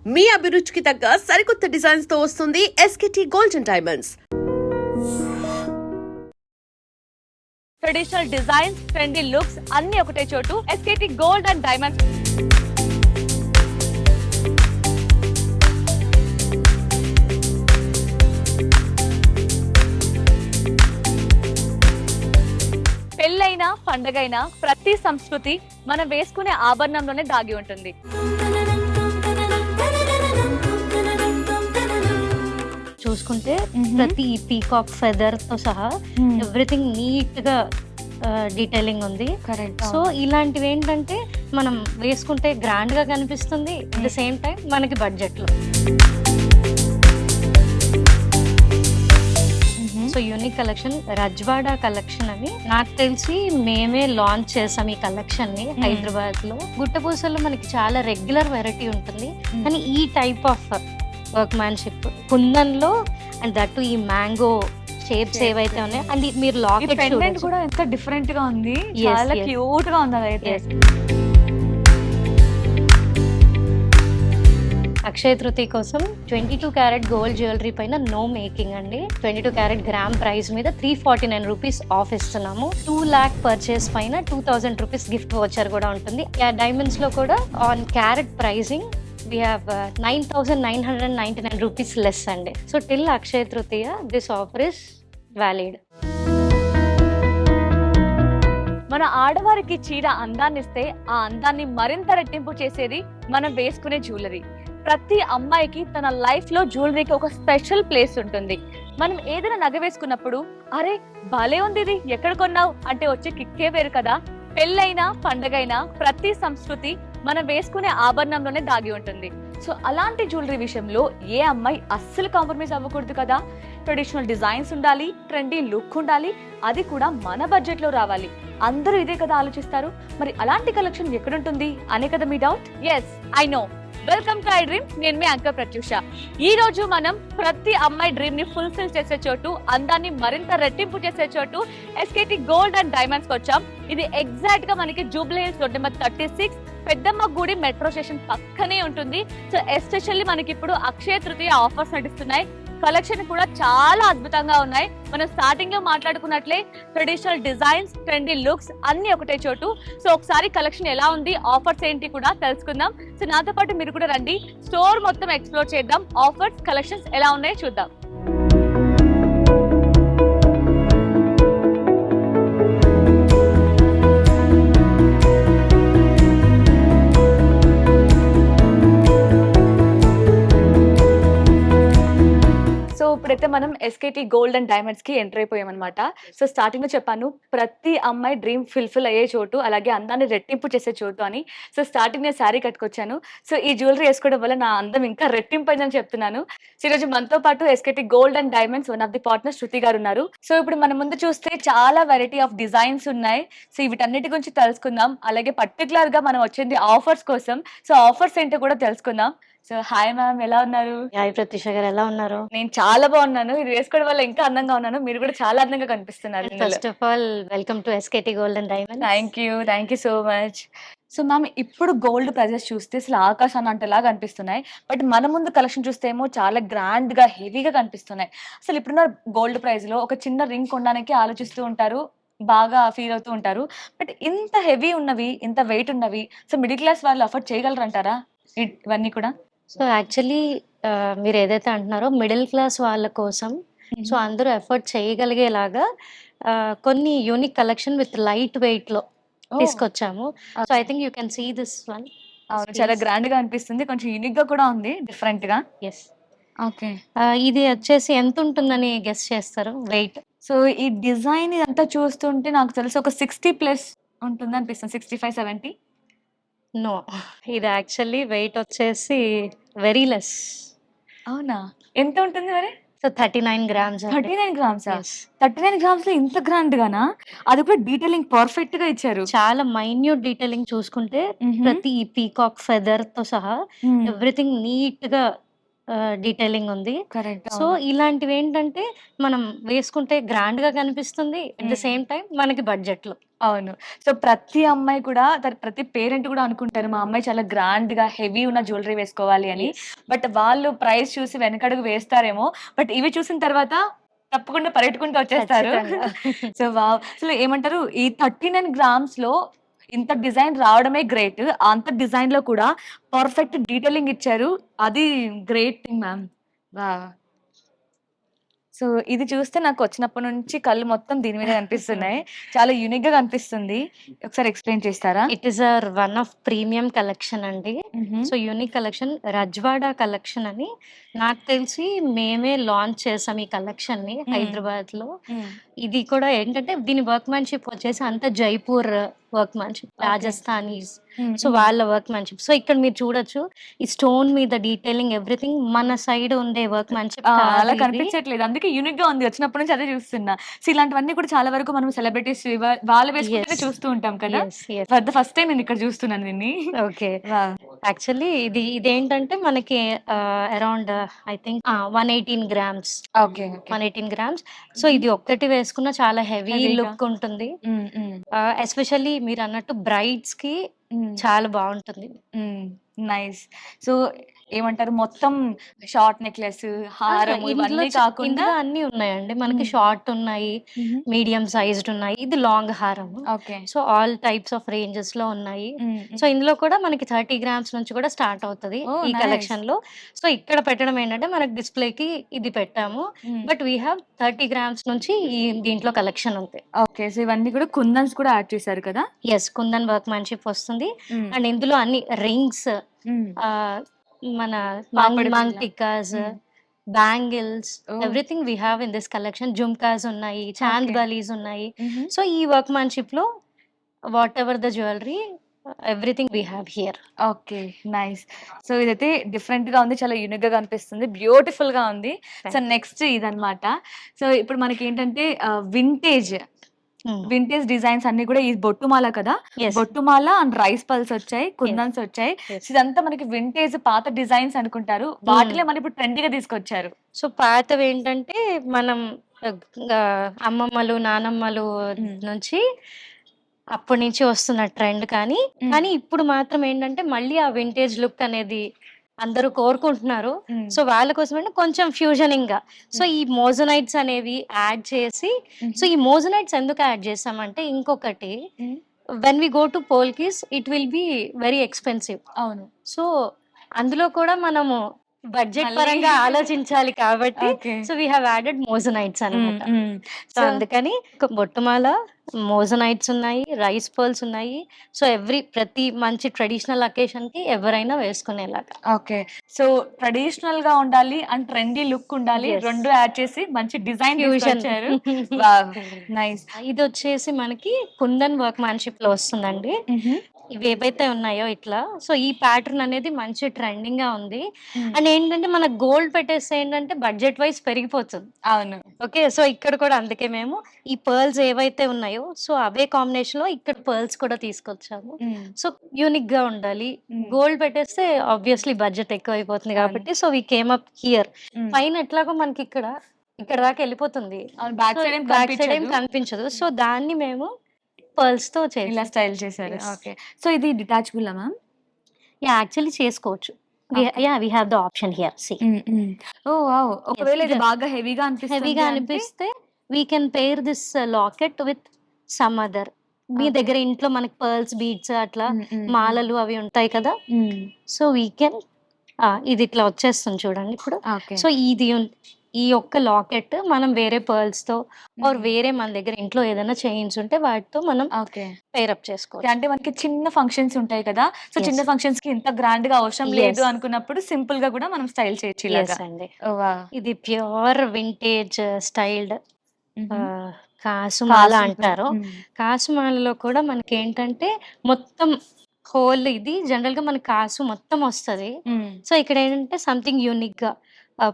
మీ అభిరుచికి తగ్గ సరికొత్త డిజైన్స్ తో వస్తుంది SKT golden diamonds. Traditional designs, trendy looks అన్ని ఒకటే చోటు. SKT gold and diamonds. పెళ్ళైనా పండగైనా ప్రతి సంస్కృతి మనం వేసుకునే ఆభరణంలోనే దాగి ఉంటుంది. చూసుకుంటే ప్రతి పీకాక్ ఫెదర్ తో సహా ఎవ్రీథింగ్ నీట్ గా డీటెయిలింగ్ ఉంది. సో ఇలాంటివి ఏంటంటే మనం వేసుకుంటే గ్రాండ్ గా కనిపిస్తుంది, అట్ ద సేమ్ టైం మనకి బడ్జెట్ లో. So unique collection Rajwada collection అని నాకు తెలిసి మేమే లాంచ్ చేసాం ఈ కలెక్షన్ ని హైదరాబాద్ లో. గుట్టపూసల్లో మనకి చాలా రెగ్యులర్ వెరైటీ ఉంటుంది, కానీ ఈ టైప్ ఆఫ్ వర్క్ మ్యాన్షిప్ కుందన్ లో అండ్ దట్టు ఈ మ్యాంగో షేప్స్ ఏవైతే ఉన్నాయో, అండ్ మీరు లాకెట్ కూడా ఎంత డిఫరెంట్ గా ఉంది, చాలా క్యూట్ గా ఉంది అదైతే. అక్షయ తృతీయ కోసం 22 క్యారెట్ గోల్డ్ జ్యువెలరీ పైన నో మేకింగ్ అండి. 22 క్యారెట్ గ్రామ్ ప్రైస్ మీద 349 రూపీస్ ఆఫ్ ఇస్తున్నాము. 2 lakh పర్చేస్ పైన 2000 రూపీస్ గిఫ్ట్ వోచర్ కూడా ఉంటుంది. డైమండ్స్ లో కూడా on carat pricing we have 9999 rupees less అండి. So till Akshaya Tritiya this offer is valid. మన ఆడవారికి చీర అందాన్ని ఇస్తే ఆ అందాన్ని మరింత రెట్టింపు చేసేది మనం వేసుకునే జ్యువెలరీ. ప్రతి అమ్మాయికి తన లైఫ్ లో జ్యువెలరీకి ఒక స్పెషల్ ప్లేస్ ఉంటుంది. మనం ఏదైనా నగ వేసుకున్నప్పుడు అరే భలే ఉంది, ఇది ఎక్కడ కొన్నావు అంటే వచ్చే కిక్కే వేరు కదా. పెళ్ళైనా పండగైనా ప్రతి సంస్కృతి మనం వేసుకునే ఆభరణంలోనే దాగి ఉంటుంది. సో అలాంటి జ్యువెలరీ విషయంలో ఏ అమ్మాయి అస్సలు కాంప్రమైజ్ అవ్వకూడదు కదా. ట్రెడిషనల్ డిజైన్స్ ఉండాలి, ట్రెండీ లుక్ ఉండాలి, అది కూడా మన బడ్జెట్ లో రావాలి. అందరూ ఇదే కదా ఆలోచిస్తారు. మరి అలాంటి కలెక్షన్ ఎక్కడుంటుంది అనే కదా మీ doubt. Yes, I know. Welcome to iDream. నేను మీ అంక ప్రత్యూష. ఈ రోజు మనం ప్రతి అమ్మాయి డ్రీమ్ ని ఫుల్ఫిల్ చేసే చోటు, అందాన్ని మరింత రెట్టింపు చేసే చోటు ఎస్కేటీ గోల్డ్ అండ్ డైమండ్స్ వచ్చాం. ఇది ఎగ్జాక్ట్ గా మనకి జూబ్లీ హిల్స్ రోడ్ నెంబర్ 36 పెద్దమ్మ గుడి మెట్రో స్టేషన్ పక్కనే ఉంటుంది. సో ఎస్పెషల్లీ మనకి ఇప్పుడు అక్షయ తృతీయ ఆఫర్స్ నడుస్తున్నాయి. కలెక్షన్ కూడా చాలా అద్భుతంగా ఉన్నాయి. మనం స్టార్టింగ్ లో మాట్లాడుకున్నట్లే ట్రెడిషనల్ డిజైన్స్, ట్రెండీ లుక్స్ అన్ని ఒకటే చోటు. సో ఒకసారి కలెక్షన్ ఎలా ఉంది, ఆఫర్స్ ఏంటి కూడా తెలుసుకుందాం. సో నాతో పాటు మీరు కూడా రండి, స్టోర్ మొత్తం ఎక్స్ప్లోర్ చేద్దాం. ఆఫర్స్, కలెక్షన్స్ ఎలా ఉన్నాయో చూద్దాం. ఇప్పుడైతే మనం ఎస్కేటీ గోల్డ్ అండ్ డైమండ్స్ కి ఎంటర్ అయిపోయామన్నమాట. సో స్టార్టింగ్ లో చెప్పాను ప్రతి అమ్మాయి డ్రీమ్ ఫుల్ఫిల్ అయ్యే చోటు, అలాగే అందాన్ని రెట్టింపు చేసే చోటు అని. సో స్టార్టింగ్ నేను శారీ కట్టుకొచ్చాను. సో ఈ జ్యువెలరీ వేసుకోవడం వల్ల నా అందం ఇంకా రెట్టింపు అయిందని చెప్తున్నాను. సో ఈరోజు మనతో పాటు SKT gold and diamonds one of the partner Shruti గారు ఉన్నారు. సో ఇప్పుడు మన ముందు చూస్తే చాలా వెరైటీ ఆఫ్ డిజైన్స్ ఉన్నాయి. సో వీటన్నిటి గురించి తెలుసుకుందాం. అలాగే పర్టికులర్ గా మనం వచ్చింది ఆఫర్స్ కోసం. సో ఆఫర్స్ ఏంటో కూడా తెలుసుకుందాం. సో హాయ్ మ్యామ్, ఎలా ఉన్నారు? హాయ్ ప్రత్యూష గారు, ఎలా ఉన్నారు? నేను చాలా బాగున్నాను. ఇది వేసుకోవడం వల్ల ఇంకా అందంగా ఉన్నాను. మీరు కూడా చాలా అందంగా కనిపిస్తున్నారు. First of all welcome to SKT gold and diamonds. Thank you so much. So ma'am, ఇప్పుడు గోల్డ్ ప్రైజెస్ చూస్తే అసలు ఆకాశాన్ని అంటేలాగా కనిపిస్తున్నాయి. బట్ మన ముందు కలెక్షన్ చూస్తే ఏమో చాలా గ్రాండ్ గా, హెవీగా కనిపిస్తున్నాయి. అసలు ఇప్పుడున్న గోల్డ్ ప్రైస్ లో ఒక చిన్న రింగ్ కొనడానికి ఆలోచిస్తూ ఉంటారు, బాగా ఫీల్ అవుతూ ఉంటారు. బట్ ఇంత హెవీ ఉన్నవి, ఇంత వెయిట్ ఉన్నవి, సో మిడిల్ క్లాస్ వాళ్ళు అఫోర్డ్ చేయగలరంటారా ఇవన్నీ కూడా? సో యాక్చువల్లీ మీరు ఏదైతే అంటున్నారో మిడిల్ క్లాస్ వాళ్ళ కోసం, సో అందరూ ఎఫర్ట్ చేయగలిగేలాగా కొన్ని unique collection with light weight లో తీసుకొచ్చాము. So I think you can see this one. చాలా గ్రాండ్ గా అనిపిస్తుంది, కొంచెం యూనిక్ గా కూడా ఉంది, డిఫరెంట్ గా. Yes, okay. ఇది వచ్చేసి ఎంత ఉంటుందని గెస్ చేస్తారు వెయిట్? సో ఈ డిజైన్ ఇదంతా చూస్తుంటే నాకు తెలిసి ఒక 60+ ఉంటుంది అనిపిస్తుంది, 65-70. నో, ఇది యాక్చువల్లీ వెయిట్ వచ్చేసి వెరీ లెస్. అవునా? ఎంత ఉంటుంది మరి? So 39 grams. 39 grams. 39 grams లో ఇంత గ్రాండ్ గానా? అది కూడా డీటెయిలింగ్ పర్ఫెక్ట్ గా ఇచ్చారు. చాలా మైన్యూట్ డీటెయిలింగ్ చూసుకుంటే ప్రతి పీకాక్ ఫెదర్ తో సహా ఎవ్రీథింగ్ నీట్ గా డీటెయిలింగ్ ఉంది. సో ఇలాంటివి ఏంటంటే మనం వేసుకుంటే గ్రాండ్ గా కనిపిస్తుంది, అట్ ద సేమ్ టైం మనకి బడ్జెట్ లో. అవును. సో, ప్రతి అమ్మాయి కూడా ప్రతి పేరెంట్ కూడా అనుకుంటారు. మా అమ్మాయి చాలా గ్రాండ్‌గా హెవీ ఉన్న జ్యువెలరీ వేసుకోవాలి అని. బట్ వాళ్ళు ప్రైస్ చూసి వెనకడుగు వేస్తారేమో. బట్ ఇవి చూసిన తర్వాత తప్పకుండా పరిగెట్టుకుంటూ వచ్చేస్తారు. ఖచ్చితంగా. So, wow! అసలు ఏమంటారు ఈ 39 గ్రామ్స్‌లో ఇంత డిజైన్ రావడమే గ్రేట్. అంత డిజైన్‌లో కూడా పర్ఫెక్ట్ డీటెయిలింగ్ ఇచ్చారు. అది great thing ma'am. Wow! So, ఇది చూస్తే నాకొచ్చినప్పటి నుంచి కళ్ళు మొత్తం దీని మీదే కనిపిస్తున్నాయి. చాలా యూనిక్‌గా కనిపిస్తుంది. ఒకసారి ఎక్స్‌ప్లెయిన్ చేస్తారా? It is one of premium collection అండి. హుహు. So unique collection Rajwada collection అని నాకు తెలిసి మేమే లాంచ్ చేసాం ఈ కలెక్షన్‌ని హైదరాబాద్‌లో. హ్మ్. ఇది కూడా ఏంటంటే దీని వర్క్‌మ్యాన్‌షిప్ వచ్చేసి అంతా జైపూర్ వర్క్‌మ్యాన్‌షిప్, ఓకే. రాజస్థానీస్. హ్మ్. సో వాళ్ళ వర్క్‌మ్యాన్‌షిప్. సో ఇక్కడ మీరు చూడొచ్చు ఈ స్టోన్ మీద డీటెయిలింగ్ ఎవ్రీథింగ్ మన సైడ్ ఉండే వర్క్‌మ్యాన్‌షిప్ ఆ! కాదు అలా ఇది. కనిపించట్లేదు. అందుకే యూనిక్‌గా ఉంది. వచ్చినప్పటి నుంచి అదే చూస్తున్నా. సో, ఇలాంటివన్నీ కూడా చాలా వరకు మనం సెలబ్రిటీస్ వాళ్ళు వేసుకుంటేనే యెస్. చూస్తూ ఉంటాం కదా! Yes. Yes. For the first time నేను ఇక్కడ చూస్తున్నాను దీన్ని. ఓకే. వావ్! యాక్చువల్లీ ఇదేంటంటే మనకి around I think 118 grams. Okay. Okay. 118 grams. So ఇది ఒక్కటి వేసుకున్న చాలా హెవీ హెవీగా. లుక్ ఉంటుంది. హ్మ్. హ్మ్. ఎస్పెషల్లీ మీరన్నట్టు బ్రైడ్స్‌కి హ్మ్. చాలా బావుంటుంది. హ్మ్. నైస్. సో, ఏమంటారు మొత్తం షార్ట్ నెక్లెస్, హారము ఇవన్నీ కాకుండా ఇందులో అన్నీ ఉన్నాయండి. మనకి హ్మ్. షార్ట్ ఉన్నాయి, హుహు. మీడియం సైజ్డ్ ఉన్నాయి. ఇది లాంగ్ హారము. Okay. So all types of రేంజెస్‌లో ఉన్నాయి. హ్మ్. సో ఇందులో కూడా మనకి 30 గ్రామ్స్ నుంచి కూడా స్టార్ట్ అవుతది ఓహ్! ఈ నైస్. కలెక్షన్‌లో. సో ఇక్కడ పెట్టడం ఏంటంటే మనకి డిస్‌ప్లేకి ఇది పెట్టాము. హ్మ్. బట్ వి హావ్ 30 గ్రామ్స్ నుంచి దీంట్లో కలెక్షన్ ఉంది. ఓకే. సో, ఇవన్నీ కూడా కుందన్స్ కూడా యాడ్ చేశారు కదా! యెస్. కుందన్ వర్క్‌మ్యాన్‌షిప్ వస్తుంది. హ్మ్. అండ్ ఇందులో అన్ని రింగ్స్, హ్మ్. ఆహ్, మన పాపడి మంగ్ బిళ్ళ. Tikkas, hmm. Bangles, oh! Everything we have in this collection. Jhumkas ఉన్నాయి, చాంద్ ఓకే. బలీస్ ఉన్నాయి. హుహు. సో ఈ వర్క్‌మ్యాన్‌షిప్‌లో whatever the jewellery everything we have here. Okay. Nice. So, ఇదైతే డిఫరెంట్‌గా ఉంది. చాలా యూనిక్‌గా కనిపిస్తుంది. బ్యూటిఫుల్‌గా ఉంది. సో, నెక్స్ట్ ఇదన్నమాట. సో, ఇప్పుడు మనకేంటంటే వింటేజ్ డిజైన్స్ అన్నీ కూడా ఈ బొట్టుమాల కదా! యెస్. బొట్టుమాల అండ్ రైస్ పల్స్ వచ్చాయి. యెస్. కుందన్స్ వచ్చాయి. యెస్. ఇదంతా మనకి వింటేజ్ పాత డిజైన్స్ అనుకుంటారు. వాటిలే మనం ఇప్పుడు ట్రెండీగా తీసుకొచ్చారు. సో పాతవేంటంటే మనం అమ్మమ్మలు, నానమ్మలు హ్మ్. నుంచి అప్పటి నుంచి వస్తున్న ట్రెండ్ కానీ, హ్మ్. కానీ ఇప్పుడు మాత్రం ఏంటంటే మళ్ళీ ఆ వింటేజ్ లుక్ అనేది అందరూ కోరుకుంటున్నారు. హ్మ్. సో వాళ్ళ కోసమంటే కొంచెం ఫ్యూజనింగ్‌గా. సో హ్మ్. ఈ మోజనైట్స్ అనేవి యాడ్ చేసి, సో హుహు. ఈ మోజనైట్స్ ఎందుకు యాడ్ చేసామంటే ఇంకొకటి hmm. When we go to polkis it will be very expensive. అవును. సో అందులో కూడా మనము బడ్జెట్ మళ్ళీ పరంగా ఆలోచించాలి కాబట్టి okay. So we have added moissanites hmm. అన్నమాట. హ్మ్. సో సో అందుకని ఒక బొట్టుమాల, మోజనైట్స్ ఉన్నాయి, రైస్ పర్ల్స్ ఉన్నాయి. సో ప్రతి మంచి ట్రెడిషనల్ అకేషన్‌కి ఎవరైనా వేసుకునేలాగా. ఓకే. సో, ట్రెడిషనల్‌గా ఉండాలి అండ్ ట్రెండీ లుక్ ఉండాలి. యెస్. 2 యాడ్ చేసి మంచి డిజైన్ ఫ్యూజన్. తీసుకొచ్చారు. వావ్! నైస్. ఇదొచ్చేసి మనకి కుందన్ వర్క్‌మ్యాన్‌షిప్‌లో వస్తుందండి. హుహు. ఇవేవైతే ఉన్నాయో ఇట్లా, సో ఈ ప్యాటర్న్ అనేది మంచి ట్రెండింగ్‌గా ఉంది. హ్మ్. అండ్ ఏంటంటే మన గోల్డ్ పెట్టేస్తే ఏంటంటే బడ్జెట్ వైస్ పెరిగిపోతుంది. అవును. ఓకే. సో ఇక్కడ కూడా అందుకే మేము ఈ పర్ల్స్ ఏవైతే ఉన్నాయో సో అవే కాంబినేషన్‌లో ఇక్కడ పర్ల్స్ కూడా తీసుకొచ్చాము. హ్మ్. సో యూనిక్‌గా ఉండాలి. హ్మ్. గోల్డ్ పెట్టేస్తే ఆబ్వియస్లీ బడ్జెట్ ఎక్కువైపోతుంది అవును. కాబట్టి so we came up here. Hmm. పైన ఎట్లాగో మనకి ఇక్కడ దాకా వెళ్ళిపోతుంది. అవును. బ్యాక్ సో సైడ్ ఏం బ్యాక్ సైడ్ ఏం కనిపించదు. కనిపించదు. సో దాన్ని మేము పర్ల్స్‌తో ఇలా చేసాం. స్టైల్ చేశారు. యెస్. ఓకే. సో, ఇది డిటాచబులా మ్యామ్? యాక్చువల్లీ చేసుకోవచ్చు. Okay. We have the option here. See. Hmm. Hmm. Oh! Wow! Yes. ఒకవేళ ఇది బాగా హెవీగా అనిపిస్తుంది హెవీగా అంటే అనిపిస్తే we can pair this locket with some other. మీ ఓకే. దగ్గర ఇంట్లో మనకి పర్ల్స్, బీడ్స్ అట్లా హ్మ్. హ్మ్. హ్మ్. మాలలు అవి ఉంటాయి కదా! హ్మ్. సో వి కెన్ ఇది ఇట్లా వచ్చేస్తుంది చూడండి ఇప్పుడు. ఓకే. సో ఈ ఒక్క లాకెట్ మనం వేరే పర్ల్స్‌తో ఆర్ హ్మ్. వేరే మన దగ్గర ఇంట్లో ఏదైనా చైన్స్ ఉంటే వాటితో మనం ఓకే. Pair up okay. చేసుకోవచ్చు. అంటే మనకి చిన్న ఫంక్షన్స్ ఉంటాయి కదా! So, yes. చిన్న ఫంక్షన్స్‌కి ఇంత గ్రాండ్‌గా అవసరం లేదు యెస్. అనుకున్నప్పుడు సింపుల్‌గా కూడా మనం స్టైల్ చేయొచ్చు యెస్ ఇలాగా. అండి. ఓహ్! వావ్! ఇది ప్యూర్ వింటేజ్ స్టైల్డ్ హుహు. కాసుమాల కాసులు. అంటారు. హ్మ్. కాసుమాలలో కూడా మనకేంటంటే మొత్తం హోల్ ఇది జనరల్‌గా మనకి కాసు మొత్తం వస్తది. హ్మ్. సో ఇక్కడేంటంటే సంథింగ్ యూనిక్‌గా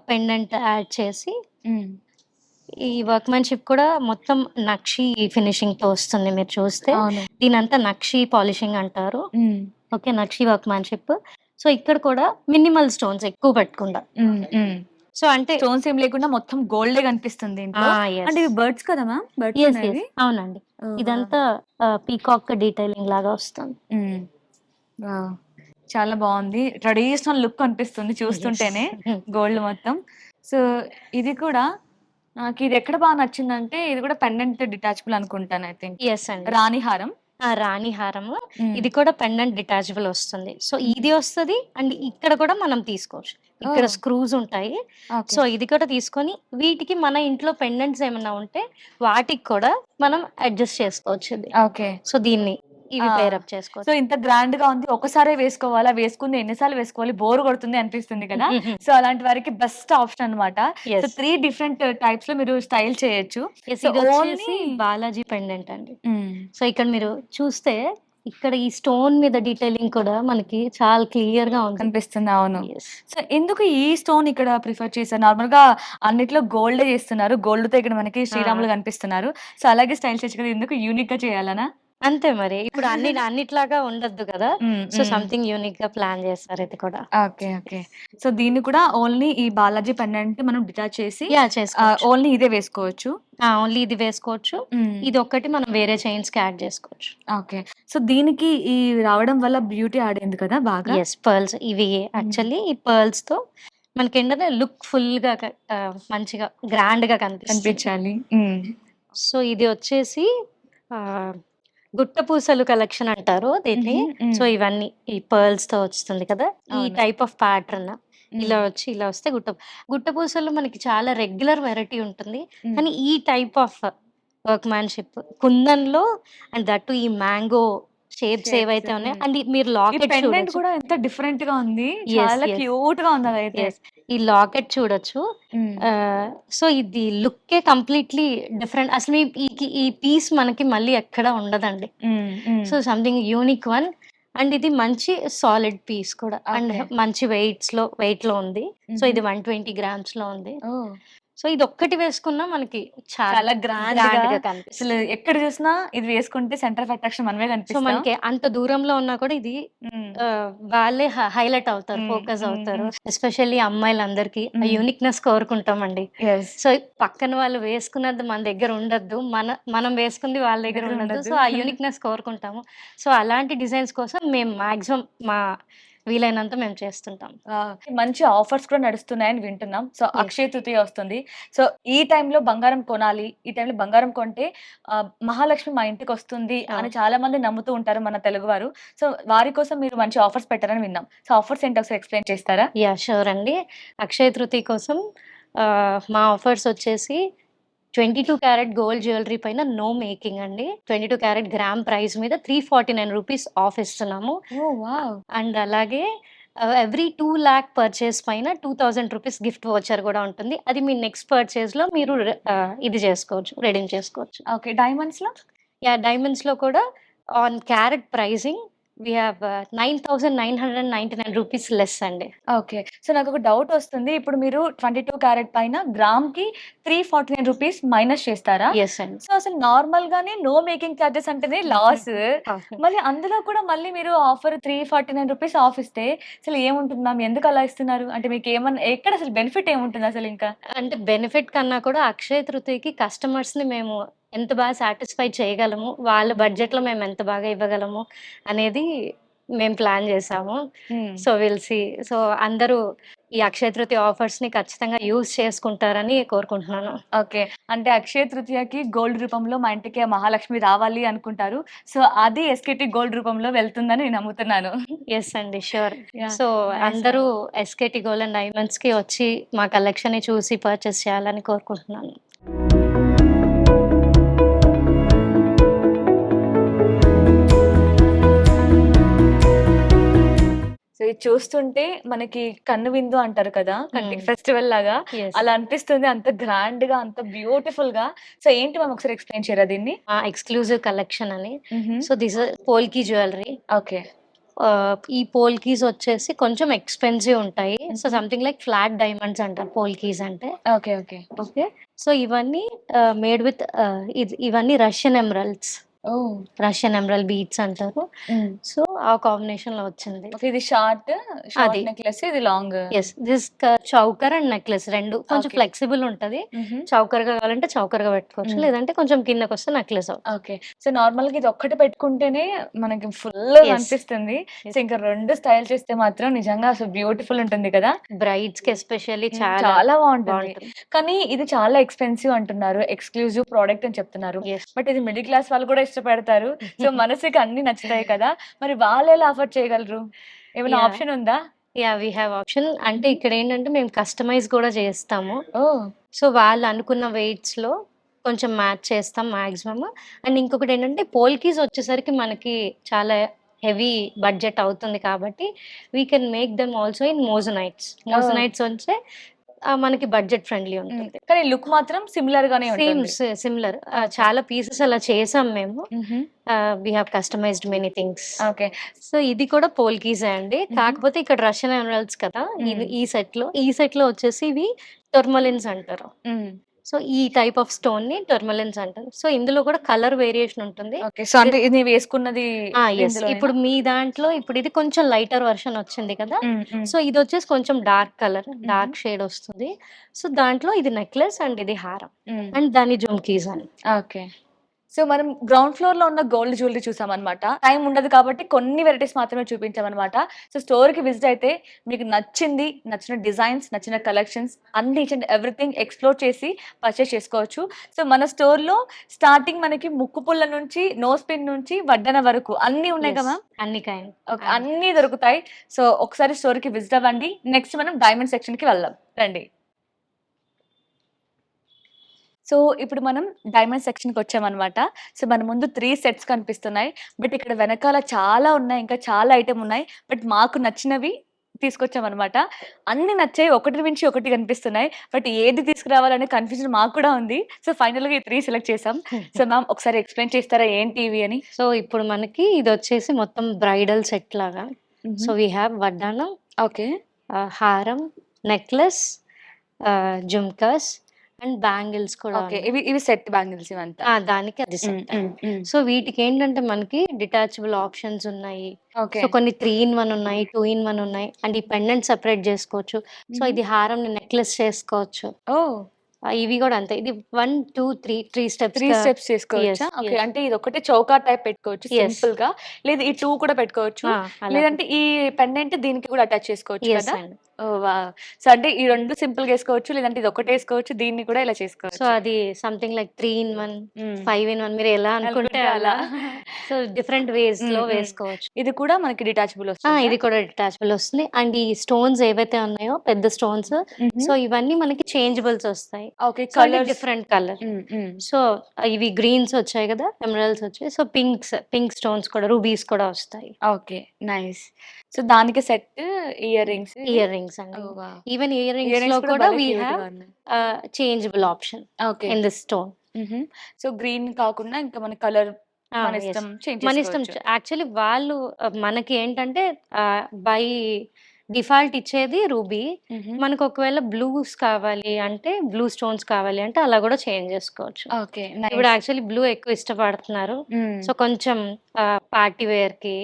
పెండెంట్ యాడ్ చేసి హ్మ్. ఈ వర్క్‌మెన్‌షిప్ కూడా మొత్తం నక్షి ఫినిషింగ్‌తో వస్తుంది మీరు చూస్తే. అవును. దీనంతా నక్షి పాలిషింగ్ అంటారు. హ్మ్. ఓకే. నక్షి వర్క్‌మెన్‌షిప్. సో ఇక్కడ కూడా మినిమల్ స్టోన్స్ ఎక్కువ పెట్టకుండా. హ్మ్. హ్మ్. సో అంటే స్టోన్స్ ఏం లేకుండా మొత్తం గోల్డే కనిపిస్తుంది ఇంట్లో. అంటే ఇవి బర్డ్స్ కదా మ్యామ్? బర్డ్స్ yes, అనేవి? అవునండి. ఓహ్! వావ్! ఇదంతా పీకాక్ డీటెయిలింగ్ లాగా వస్తుంది. హ్మ్. వావ్! చాలా బావుంది. ట్రెడిషనల్ లుక్ అనిపిస్తుంది చూస్తుంటేనే గోల్డ్ మొత్తం. సో, ఇది కూడా నాకిది ఎక్కడ బాగా నచ్చిందంటే ఇది కూడా పెండెంట్ డిటాచబుల్ అనుకుంటాను ఐ థింక్. ఎస్ అండి. రాణి హారం. రాణి హారము. హ్మ్. ఇది కూడా పెండెంట్ డిటాచబుల్ వస్తుంది. సో ఇది వస్తది అండ్ ఇక్కడ కూడా మనం తీసుకోవచ్చు. ఇక్కడ ఓహ్! స్క్రూస్ ఉంటాయి. ఓకే. సో ఇది కూడా తీసుకొని వీటికి మన ఇంట్లో పెండెంట్స్ ఏమన్నా ఉంటే వాటికి కూడా మనం అడ్జస్ట్ చేసుకోవచ్చు ఇది. ఓకే. సో దీన్ని ఇవి ఆ! పేర్ అప్ సో, చేసుకోవచ్చు. ఇంత గ్రాండ్‌గా ఉంది. ఒక్కసారే వేసుకోవాలా? వేసుకుంది ఎన్ని సార్లు వేసుకోవాలి? బోర్ కొడుతుంది అనిపిస్తుంది కదా! సో, అలాంటి వారికి బెస్ట్ ఆప్షన్ అన్నమాట. So, yes. 3 డిఫరెంట్ టైప్స్‌లో మీరు స్టైల్ చేయొచ్చు. యెస్. సో, ఇది వచ్చేసి ఓన్లీ బాలాజీ పెండెంట్ అండి. హ్మ్. సో ఇక్కడ మీరు చూస్తే ఇక్కడ ఈ స్టోన్ మీద డీటెయిలింగ్ కూడా మనకి చాలా క్లియర్ గా ఉంది. కనిపిస్తుంది. అవును. Yes. సో, ఎందుకు ఈ స్టోన్ ఇక్కడ ప్రిఫర్ చేశారు? నార్మల్‌గా అన్నిట్లో గోల్డే చేస్తున్నారు. గోల్డ్‌తో ఇక్కడ మనకి శ్రీరాములు కనిపిస్తున్నారు. సో, అలాగే స్టైల్ చేయొచ్చు కదా! ఎందుకు యూనిక్‌గా చేయాలనా? అంతే మరి. ఇప్పుడు అన్నిట్లాగా ఉండొద్దు కదా! హ్మ్. సో హ్మ్. సంథింగ్ యూనిక్ గా ప్లాన్ చేస్తారు ఇది కూడా. ఓకే. ఓకే. సో, దీన్ని కూడా ఓన్లీ ఈ బాలాజీ పెండెంట్ మనం డిటాచ్ చేసి చేసుకోవచ్చు. ఓన్లీ ఇదే వేసుకోవచ్చు. ఓన్లీ ఇది వేసుకోవచ్చు. హ్మ్. ఇది ఒక్కటి మనం వేరే చైన్స్ కి యాడ్ చేసుకోవచ్చు. ఓకే. సో, దీనికి ఈ రావడం వల్ల బ్యూటీ యాడ్ అయింది కదా బాగా? ఎస్, పర్ల్స్ ఇవి యాక్చువల్లీ ఈ పర్ల్స్ తో మనకేంటంటే లుక్ ఫుల్ గా మంచిగా గ్రాండ్ గా కనిపిస్తుంది. కనిపించాలి. హ్మ్. సో ఇది వచ్చేసి గుట్ట పూసలు కలెక్షన్ అంటారు దీన్ని. హుహు. హ్మ్. సో ఇవన్నీ ఈ పర్ల్స్ తో వస్తుంది కదా, ఈ అవును. టైప్ ఆఫ్ ప్యాటర్న్ ఇలా హ్మ్. వచ్చి ఇలా వస్తే గుట్ట పూసలు మనకి చాలా రెగ్యులర్ వెరైటీ ఉంటుంది. హ్మ్. కానీ ఈ టైప్ ఆఫ్ వర్క్ మ్యాన్షిప్ కుందన్లో అండ్ దట్టు ఈ మ్యాంగో షేప్స్ షేప్స్. ఏవైతే ఉన్నాయో హ్మ్. అండ్ మీరు ఈ లాకెట్ పెండెంట్ చూడొచ్చు. కూడా ఎంత డిఫరెంట్‌గా ఉంది. Yes, చాలా yes. క్యూట్‌గా ఉంది అదైతే. Yes. ఈ లాకెట్ చూడొచ్చు. హ్మ్. సో ఇది లుక్కే కంప్లీట్లీ డిఫరెంట్. అసలు ఈ పీస్ మనకి మళ్ళీ ఎక్కడ ఉండదండి. హ్మ్. హ్మ్. So something unique one and ఇది మంచి సాలిడ్ పీస్ కూడా అండ్ ఓకే. మంచి వెయిట్ లో ఉంది. సో హుహు. ఇది 120 గ్రామ్స్ లో ఉంది. ఓహ్! సో ఇది ఒక్కటి వేసుకున్నా మనకి చాలా గ్రాండ్‌గా గా కనిపిస్తుంది. అసలు ఎక్కడ చూసినా ఇది వేసుకుంటే సెంటర్ ఆఫ్ అట్రాక్షన్ మనమే సో కనిపిస్తాం. మనకి అంత దూరంలో ఉన్నా కూడా ఇది హ్మ్. వాళ్ళే హైలైట్ అవుతారు, హ్మ్. ఫోకస్ హ్మ్. అవుతారు. హ్మ్. ఎస్పెషల్లీ అమ్మాయిలందరికీ ఆ హ్మ్. యూనిక్నెస్ కోరుకుంటామండి. యెస్. సో పక్కన వాళ్ళు వేసుకున్నది మన దగ్గర ఉండద్దు, మనం వేసుకుంది వాళ్ళ దగ్గర దగ్గర ఉండద్దు. ఉండదు. సో ఆ యూనిక్నెస్ కోరుకుంటాము. సో అలాంటి డిజైన్స్ కోసం మేము మాక్సిమం మా వీలైనంత మేము చేస్తుంటాం. మంచి ఆఫర్స్ కూడా నడుస్తున్నాయని వింటున్నాం. So, Yes. అక్షయ తృతీయ వస్తుంది. సో, ఈ టైంలో బంగారం కొనాలి. ఈ టైంలో బంగారం కొంటే మహాలక్ష్మి మా ఇంటికొస్తుంది అని చాలా మంది నమ్ముతూ ఉంటారు మన తెలుగువారు. సో, వారి కోసం మీరు మంచి ఆఫర్స్ పెట్టారని విన్నాం. సో, ఆఫర్స్ ఏంటో ఒకసారి ఎక్స్‌ప్లెయిన్ చేస్తారా? షూర్ అండి. అక్షయ తృతీయ కోసం మా ఆఫర్స్ వచ్చేసి 22 క్యారెట్ గోల్డ్ జ్యువెలరీ పైన నో మేకింగ్ అండి. 22 క్యారెట్ గ్రామ్ ప్రైస్ మీద 349 రూపీస్ ఆఫ్ ఇస్తున్నాము. ఓహ్! వావ్! అండ్ అలాగే ఎవ్రీ 2 లాక్ పర్చేస్ పైన 2000 రూపీస్ గిఫ్ట్ వోచర్ కూడా ఉంటుంది. అది మీ నెక్స్ట్ పర్చేస్‌లో మీరు ఇది చేసుకోవచ్చు, రెడీమ్ చేసుకోవచ్చు. ఓకే. డైమండ్స్‌లో? డైమండ్స్‌లో కూడా on carat pricing we have 9999 rupees less అండి. ఓకే. సో, నాకొక డౌట్ వస్తుంది. ఇప్పుడు మీరు 22 క్యారెట్ పైన గ్రామ్‌కి 349 రూపీస్ మైనస్ చేస్తారా? యెస్ అండి. సో, అసలు నార్మల్‌గానే నో మేకింగ్ చార్జెస్ అంటేనే లాస్. మళ్ళీ అందులో కూడా మళ్ళీ మీరు ఆఫర్ 349 రూపీస్ ఆఫ్ ఇస్తే అసలు ఏముంటుంది మ్యామ్? ఎందుకు అలా ఇస్తున్నారు? అంటే మీకేమన్నా ఎక్కడ అసలు బెనిఫిట్ ఏముంటుంది అసలు ఇంకా? అంటే బెనిఫిట్ కన్నా కూడా అక్షయ తృతీయకి కస్టమర్స్‌ని మేము ఎంత బాగా సాటిస్ఫై చేయగలము, వాళ్ళ బడ్జెట్‌లో మేము ఎంత బాగా ఇవ్వగలము అనేది మేము ప్లాన్ చేసాము. హ్మ్. So will see. సో అందరూ ఈ అక్షయ తృతీయ ఆఫర్స్‌ని ఖచ్చితంగా యూజ్ చేసుకుంటారని కోరుకుంటున్నాను. ఓకే. అంటే అక్షయ తృతీయకి గోల్డ్ రూపంలో మా ఇంటికి ఆ మహాలక్ష్మి రావాలి అనుకుంటారు. సో, అది ఎస్‌కేటీ గోల్డ్ రూపంలో వెళ్తుందని నేను నమ్ముతున్నాను. యెస్ అండి. ష్యూర్. యాహ్! సో నైస్ అందరూ మ్యామ్. ఎస్కేటీ గోల్డ్ అండ్ డైమండ్స్‌కి వచ్చి మా కలెక్షన్‌ని చూసి పర్చేస్ చేయాలని కోరుకుంటున్నాను. సో, ఇది చూస్తుంటే మనకి కన్ను విందు అంటారు కదా! కంటికి హ్మ్. ఫెస్టివల్ లాగా యెస్. అలా అనిపిస్తుంది. అంత గ్రాండ్‌గా, అంత బ్యూటిఫుల్‌గా. సో, ఏంటి మ్యామ్ ఒకసారి ఎక్స్‌ప్లెయిన్ చేయరా దీన్ని? ఎక్స్‌క్లూజివ్ కలెక్షన్ అని. హుహు. So this polki jewellery. Okay. ఈ పోల్కీస్ వచ్చేసి కొంచెం ఎక్స్‌పెన్సివ్ ఉంటాయి. సో హుహు. సంథింగ్ లైక్ ఫ్లాట్ డైమండ్స్ అంటారు పోల్కీస్ అంటే. ఓకే. ఓకే. ఓకే. సో ఇవన్నీ మేడ్ విత్ ఇవన్నీ రష్యన్ ఎమరల్డ్స్. ఓహ్! రష్యన్ ఎమరల్డ్ బీడ్స్ అంటారు. హ్మ్. సో ఆ కాంబినేషన్ లో వచ్చింది. ఓకే. ఇది షార్ట్ అది. నెక్లెస్, ఇది long. Yes this choker and necklace రెండు కొంచెం ఓకే. ఫ్లెక్సిబుల్ ఉంటది. చౌకర్ గా కావాలంటే చౌకర్ గా పెట్టుకోవచ్చు, మ్మ్. లేదంటే కొంచెం కిందకి వస్తే నెక్లెస్ అవుతుంది. ఓకే. సో నార్మల్ గా ఇది ఒక్కటి పెట్టుకుంటేనే మనకి ఫుల్ Yes. అనిపిస్తుంది. Yes. సో ఇంకా 2 స్టైల్ చేస్తే మాత్రం నిజంగా అసలు బ్యూటిఫుల్ ఉంటుంది కదా. బ్రైడ్స్ కి ఎస్పెషల్లీ చాలా చాలా బాగుంటుంది. బాగుంటుంది. కానీ ఇది చాలా ఎక్స్పెన్సివ్ అంటున్నారు, ఎక్స్క్లూజివ్ ప్రోడక్ట్ అని చెప్తున్నారు. Yes. బట్ ఇది మిడిల్ క్లాస్ వాళ్ళు కూడా ఇష్టపడతారు. సో మనసుకి అన్ని నచ్చుతాయి కదా, మరి వాళ్ళు ఎలా ఆఫర్ చేయగలరు? ఏమైనా Yeah. ఆప్షన్ ఉందా? Yeah we have option. అంటే ఇక్కడ ఏంటంటే మేము కస్టమైజ్ కూడా చేస్తాము. ఓ సో వాళ్ళు అనుకున్న వెయిట్స్ లో కొంచెం మ్యాచ్ చేస్తాం మాక్సిమం. అండ్ ఇంకొకటి ఏంటంటే పోల్కీస్ వచ్చేసరికి మనకి చాలా హెవీ బడ్జెట్ అవుతుంది కాబట్టి we can make them also in మోజనైట్స్. మోజనైట్స్ వచ్చే మనకి బడ్జెట్ ఫ్రెండ్లీ ఉంటుంది. కానీ లుక్ మాత్రం సిమిలర్ గానే సేమ్ ఉంటుంది. సిమిలర్. చాలా పీసెస్ అలా చేసాం మేము. We have customized many things. Okay. So ఇది కూడా పోల్కీసే అండి. కాకపోతే ఇక్కడ రష్యన్ ఎమరాల్డ్స్ కదా ఈ సెట్ లో వచ్చేసి ఇవి టర్మలిన్స్ అంటారు. సో ఈ టైప్ ఆఫ్ స్టోన్ ని టర్మలిన్స్ అంటారు. సో ఇందులో కూడా కలర్ వేరియేషన్ ఉంటుంది. ఓకే. సో అంటే ఇది నీవు వేసుకున్నది Yes. ఇందులోనేనా? ఇప్పుడు మీ దాంట్లో ఇప్పుడు ఇది కొంచెం లైటర్ వర్షన్ వచ్చింది కదా. సో ఇది వచ్చేసి కొంచెం డార్క్ కలర్, డార్క్ షేడ్ వస్తుంది. సో దాంట్లో ఇది నెక్లెస్ అండ్ ఇది హారం అండ్ దాని జుమ్కీస్ అని. ఓకే. సో మనం గ్రౌండ్ ఫ్లోర్ లో ఉన్న గోల్డ్ జ్యువెలరీ చూసామన్నమాట. టైం ఉండదు కాబట్టి కొన్ని వెరైటీస్ మాత్రమే చూపించామన్నమాట. సో స్టోర్ కి విజిట్ అయితే మీకు నచ్చిన డిజైన్స్, నచ్చిన కలెక్షన్స్ అన్ని ఈచ్ అండ్ ఎవ్రీథింగ్ ఎక్స్ప్లోర్ చేసి పర్చేస్ చేసుకోవచ్చు. సో మన స్టోర్ లో స్టార్టింగ్ మనకి ముక్కు పుల్ల నుంచి, నోస్ పిన్ నుంచి, వడ్డన వరకు అన్ని ఉన్నాయి కదా. అన్ని కైండ్. ఓకే, అన్ని దొరుకుతాయి. సో ఒకసారి స్టోర్ కి విజిట్ అవ్వండి. నెక్స్ట్ మనం డైమండ్ సెక్షన్ కి వెళ్దాం రండి. సో ఇప్పుడు మనం డైమండ్ సెక్షన్కి వచ్చామన్నమాట. సో మన ముందు 3 సెట్స్ కనిపిస్తున్నాయి. బట్ ఇక్కడ వెనకాల చాలా ఉన్నాయి, ఇంకా చాలా ఐటమ్ ఉన్నాయి. బట్ మాకు నచ్చినవి తీసుకొచ్చామన్నమాట. అన్ని నచ్చాయి, ఒకటి నుంచి ఒకటి కనిపిస్తున్నాయి. బట్ ఏది తీసుకురావాలనే కన్ఫ్యూజన్ మాకు కూడా ఉంది. సో ఫైనల్గా ఈ 3 సెలెక్ట్ చేసాం. సో మ్యామ్ ఒకసారి ఎక్స్ప్లెయిన్ చేస్తారా ఏంటి ఇవి అని? సో ఇప్పుడు మనకి ఇది వచ్చేసి మొత్తం బ్రైడల్ సెట్ లాగా. సో వీ హ్యావ్ వడ్డానం, ఓకే, హారం, నెక్లెస్, జుమ్కాస్ అండ్ బ్యాంగిల్స్ కూడా. ఓకే. ఇవి సెట్ బ్యాంగిల్స్ ఇవంతా. దానికి అది సెట్. సో వీటికి ఏంటంటే మనకి డిటాచబుల్ ఆప్షన్స్ ఉన్నాయి. ఓకే. సో కొన్ని 3 in 1 ఉన్నాయి, 2 in 1 ఉన్నాయి. అండ్ ఈ పెండెంట్ సెపరేట్ చేసుకోవచ్చు. సో ఇది హారం నెక్లెస్ చేసుకోవచ్చు. ఓ ఇవి కూడా అంతే. ఇది 1 2 3 స్టెప్స్. 3 స్టెప్స్ చేసుకోవచ్చా? Yes, okay. yes. అంటే ఇది ఒకటి చౌకా టైప్ పెట్టుకోవచ్చు Yes. సింపుల్ గా, లేదా ఈ 2 కూడా పెట్టుకోవచ్చు, లేదంటే ఈ పెండెంట్ దీనికి కూడా అటాచ్ చేసుకోవచ్చు కదా. ఓ వావ్. సో అంటే ఈ 2 సింపుల్ గా వేసుకోవచ్చు, లేదంటే ఇది ఒకటే వేసుకోవచ్చు, దీన్ని కూడా ఇలా సో చేసుకోవచ్చు. అది something like 3 in 1, hmm. 5 in 1 మీరు ఎలా అనుకుంటే అలా. సో డిఫరెంట్ వేస్ లో మ్మ్. వేసుకోవచ్చు. ఇది కూడా మనకి డిటాచబుల్ వస్తుంది. ఇది కూడా డిటాచబుల్ వస్తుంది. అండ్ ఈ స్టోన్స్ ఏవైతే ఉన్నాయో పెద్ద స్టోన్స్, సో ఇవన్నీ మనకి చేంజబుల్స్ వస్తాయి. Okay. Colour different colour. So ఇవి గ్రీన్స్ వచ్చాయి కదా, ఎమరాల్డ్స్ వచ్చాయి. సో పింక్ స్టోన్స్ కూడా, రూబీస్ కూడా వస్తాయి. Okay, nice. సో దానికి set ear rings. Ear rings అండి. ఈవెన్ ఇయర్ రింగ్స్ లో కూడా we have changeable option okay. In this stone. So green కాకుండా ఇంకా మన కలర్ మన ఇష్టం చేంజ్ మన ఇష్టం. యాక్చువల్లీ వాళ్ళు మనకి ఏంటంటే బై డిఫాల్ట్ ఇచ్చేది రూబీ. మనకు ఒకవేళ బ్లూస్ కావాలి అంటే, బ్లూ స్టోన్స్ కావాలి అంటే అలా కూడా చేంజ్ చేసుకోవచ్చు. ఓకే. ఇప్పుడు యాక్చువల్లీ బ్లూ ఎక్కువ ఇష్టపడుతున్నారు. సో కొంచెం పార్టీ వేర్ కి,